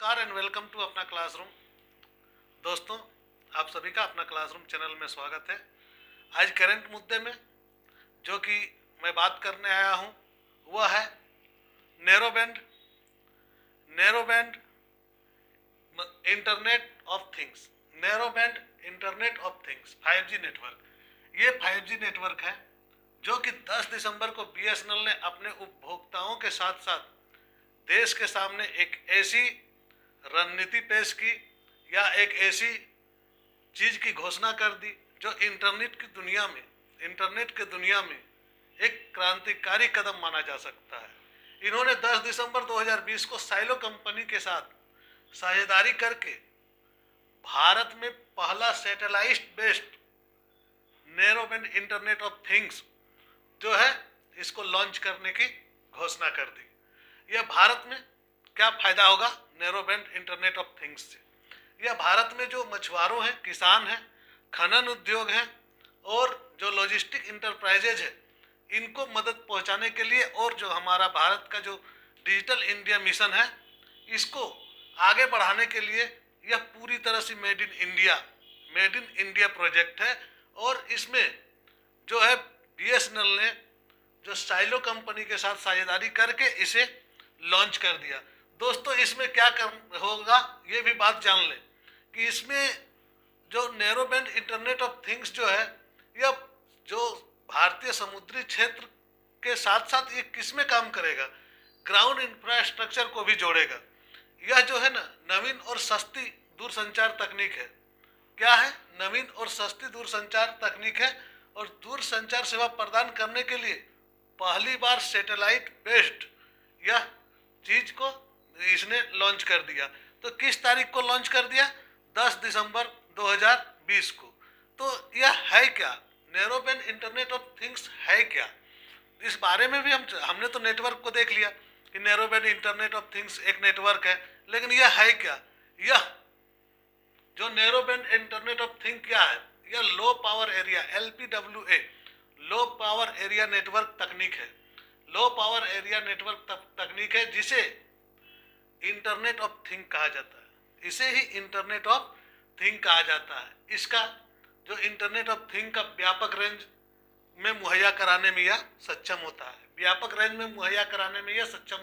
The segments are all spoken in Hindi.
नमस्कार एंड वेलकम टू अपना क्लासरूम। दोस्तों, आप सभी का अपना क्लासरूम चैनल में स्वागत है। आज करंट मुद्दे में जो कि मैं बात करने आया हूँ वह है narrow band internet of things. Narrow band internet of things 5G network. ये 5G नेटवर्क है जो कि 10 दिसंबर को BSNL ने अपने उपभोक्ताओं के साथ साथ देश के सामने एक ऐसी रणनीति पेश की या एक ऐसी चीज की घोषणा कर दी जो इंटरनेट के दुनिया में एक क्रांतिकारी कदम माना जा सकता है। इन्होंने 10 दिसंबर 2020 को साइलो कंपनी के साथ साझेदारी करके भारत में पहला satellite based narrow band internet of things जो है इसको लॉन्च करने की घोषणा कर दी। यह भारत में क्या फायदा होगा narrow band internet of things से? यह भारत में जो मछुआरों हैं, किसान हैं, खनन उद्योग हैं और जो लॉजिस्टिक इंटरप्राइजेज है इनको मदद पहुंचाने के लिए और जो हमारा भारत का जो डिजिटल इंडिया मिशन है इसको आगे बढ़ाने के लिए यह पूरी तरह से मेड इन इंडिया प्रोजेक्ट है। और इसमें जो है BSNL ने जो साइलो कंपनी के साथ साझेदारी करके इसे लॉन्च कर दिया। दोस्तों, इसमें क्या होगा ये भी बात जान लें कि इसमें जो narrow band internet of things जो है यह जो भारतीय समुद्री क्षेत्र के साथ साथ ये किस में काम करेगा, ग्राउंड इंफ्रास्ट्रक्चर को भी जोड़ेगा। यह जो है ना नवीन और सस्ती दूरसंचार तकनीक है। क्या है? नवीन और सस्ती दूरसंचार तकनीक है और दूरसंचार सेवा प्रदान करने के लिए पहली बार सैटेलाइट बेस्ड यह चीज को इसने लॉन्च कर दिया। तो किस तारीख को लॉन्च कर दिया? 10 दिसंबर 2020 को। तो यह है क्या? Narrow band internet of things है क्या? इस बारे में भी हमने तो नेटवर्क को देख लिया कि narrow band internet of things एक नेटवर्क है, लेकिन यह है क्या? यह जो narrow band internet of thing क्या है? यह low power area LPWA low power area network तकनीक है। लो पावर एरिया नेटवर्क तकनीक है जिसे इंटरनेट ऑफ थिंग कहा जाता है। इसे ही इंटरनेट ऑफ थिंग कहा जाता है। इसका जो इंटरनेट ऑफ थिंग का व्यापक रेंज में मुहैया कराने में यह सक्षम होता है। व्यापक रेंज में मुहैया कराने में यह सक्षम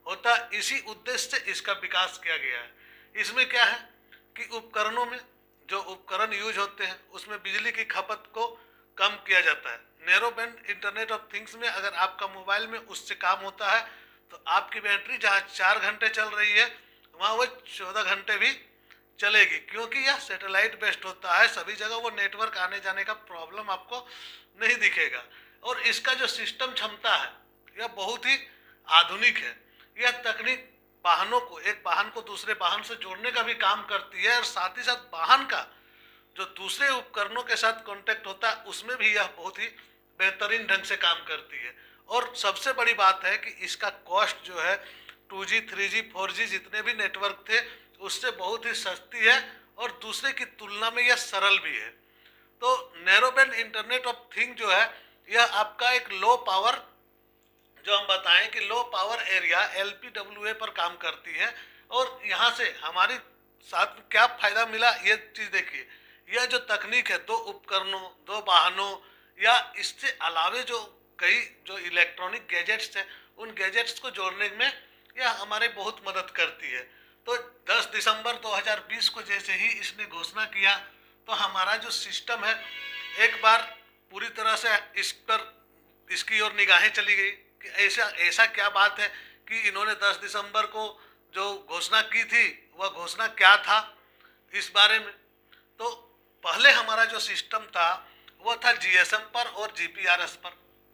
होता है। इसी उद्देश्य से इसका विकास किया गया है। इसमें क्या है कि उपकरणों में जो उपकरण यूज होते हैं उसमें बिजली की खपत को कम किया जाता है। Narrow band internet of things में अगर आपका मोबाइल में उससे काम होता है तो आपकी बैटरी जहाँ 4 घंटे चल रही है वहाँ वो 14 घंटे भी चलेगी, क्योंकि यह सैटेलाइट बेस्ड होता है। सभी जगह वो नेटवर्क आने जाने का प्रॉब्लम आपको नहीं दिखेगा। और इसका जो सिस्टम क्षमता है यह बहुत ही आधुनिक है। यह तकनीक एक वाहन को दूसरे वाहन से जोड़ने का भी काम करती है और साथ ही साथ वाहन का जो दूसरे उपकरणों के साथ कांटेक्ट होता है उसमें भी यह बहुत ही बेहतरीन ढंग से काम करती है। और सबसे बड़ी बात है कि इसका कॉस्ट जो है 2G 3G 4G जितने भी नेटवर्क थे उससे बहुत ही सस्ती है और दूसरे की तुलना में यह सरल भी है। तो narrow band internet of thing जो है यह आपका एक लो पावर, जो हम बताएं कि लो पावर एरिया LPWA पर काम करती है। और यहाँ से हमारी साथ क्या फायदा मिला ये चीज देखिए। यह जो तकनीक है 2 उपकरणों, 2 वाहनों या इससे अलावे जो कई जो इलेक्ट्रॉनिक गैजेट्स हैं उन गैजेट्स को जोड़ने में यह हमारे बहुत मदद करती है। तो 10 दिसंबर 2020 को जैसे ही इसने घोषणा किया तो हमारा जो सिस्टम है एक बार पूरी तरह से इसकी ओर निगाहें चली गई कि ऐसा क्या बात है कि इन्होंने 10 दिसंबर को जो घोषणा की थी वह घोषणा क्या था इस बारे में। तो पहले हमारा जो सिस्टम था वह था GSM पर और GPRS पर।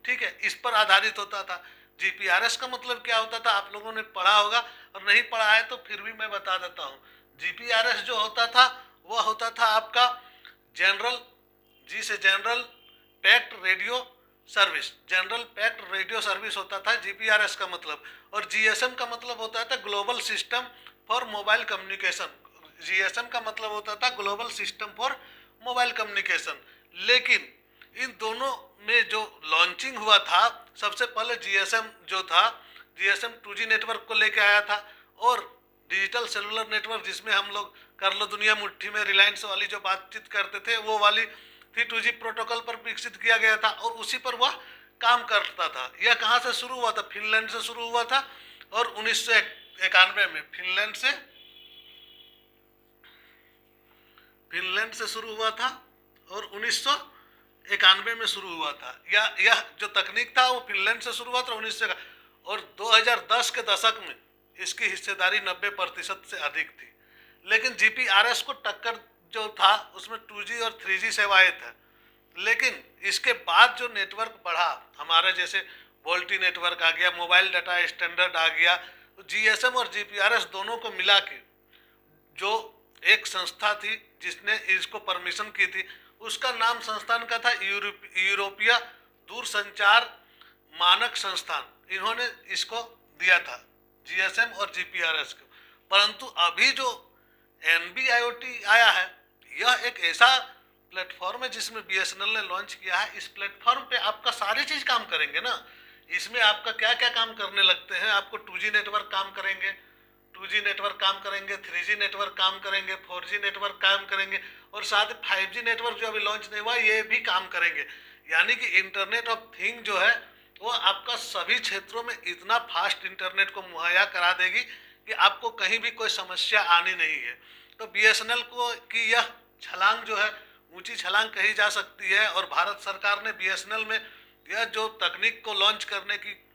ठीक है, इस पर आधारित होता था। GPRS का मतलब क्या होता था आप लोगों ने पढ़ा होगा, और नहीं पढ़ा है तो फिर भी मैं बता देता हूँ। GPRS जो होता था वह होता था आपका G से जनरल पैक्ड रेडियो सर्विस होता था GPRS का मतलब। और GSM का मतलब होता था global system for mobile communication. GSM का मतलब होता था global system for mobile communication. लेकिन इन दोनों में जो लॉन्चिंग हुआ था सबसे पहले GSM जो था GSM 2G नेटवर्क को लेके आया था और डिजिटल सेलुलर नेटवर्क, जिसमें हम लोग कर लो दुनिया मुट्ठी में रिलायंस वाली जो बातचीत करते थे, वो वाली थी 2G प्रोटोकॉल पर विकसित किया गया था और उसी पर वह काम करता था। यह कहाँ से शुरू हुआ था? फिनलैंड से शुरू हुआ था और 1991 में फिनलैंड से शुरू हुआ था और 1991 में शुरू हुआ था। यह जो तकनीक था वो फिनलैंड से शुरू हुआ था 1900 और 2010 के दशक में इसकी हिस्सेदारी 90% से अधिक थी। लेकिन GPRS को टक्कर जो था उसमें 2G और 3G सेवाएं थे। लेकिन इसके बाद जो नेटवर्क बढ़ा, हमारे जैसे वोल्टी नेटवर्क आ गया, मोबाइल डाटा स्टैंडर्ड आ गया, तो GSM और GPRS दोनों को मिला के जो एक संस्था थी जिसने इसको परमिशन की थी, उसका नाम संस्थान का था यूरोपीय दूरसंचार मानक संस्थान। इन्होंने इसको दिया था GSM और GPRS को। परंतु अभी जो NB-IoT आया है, यह एक ऐसा प्लेटफॉर्म है जिसमें BSNL ने लॉन्च किया है। इस प्लेटफॉर्म पे आपका सारी चीज काम करेंगे ना। इसमें आपका क्या क्या काम करने लगते हैं? आपको 2G नेटवर्क काम करेंगे, 2G नेटवर्क काम करेंगे, 3G नेटवर्क काम करेंगे, 4G नेटवर्क काम करेंगे और साथ ही 5G नेटवर्क जो अभी लॉन्च नहीं हुआ ये भी काम करेंगे। यानी कि इंटरनेट ऑफ थिंग जो है वो आपका सभी क्षेत्रों में इतना फास्ट इंटरनेट को मुहैया करा देगी कि आपको कहीं भी कोई समस्या आनी नहीं है। तो BSNL को की यह छलांग जो है ऊंची छलांग कही जा सकती है और भारत सरकार ने BSNL में यह जो तकनीक को लॉन्च करने की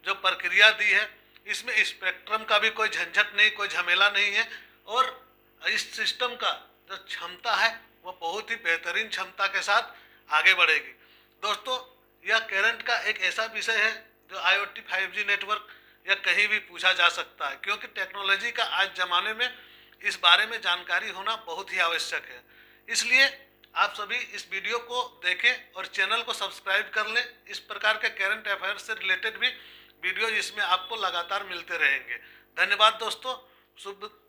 जो प्रक्रिया दी है, इसमें स्पेक्ट्रम का भी कोई झंझट नहीं, कोई झमेला नहीं है और इस सिस्टम का जो क्षमता है वो बहुत ही बेहतरीन क्षमता के साथ आगे बढ़ेगी। दोस्तों, यह करंट का एक ऐसा विषय है जो IoT 5G नेटवर्क या कहीं भी पूछा जा सकता है, क्योंकि टेक्नोलॉजी का आज जमाने में इस बारे में जानकारी होना बहुत ही आवश्यक है। इसलिए आप सभी इस वीडियो को देखें और चैनल को सब्सक्राइब कर लें। इस प्रकार के करंट अफेयर्स से रिलेटेड भी वीडियो इसमें आपको लगातार मिलते रहेंगे। धन्यवाद दोस्तों। शुभ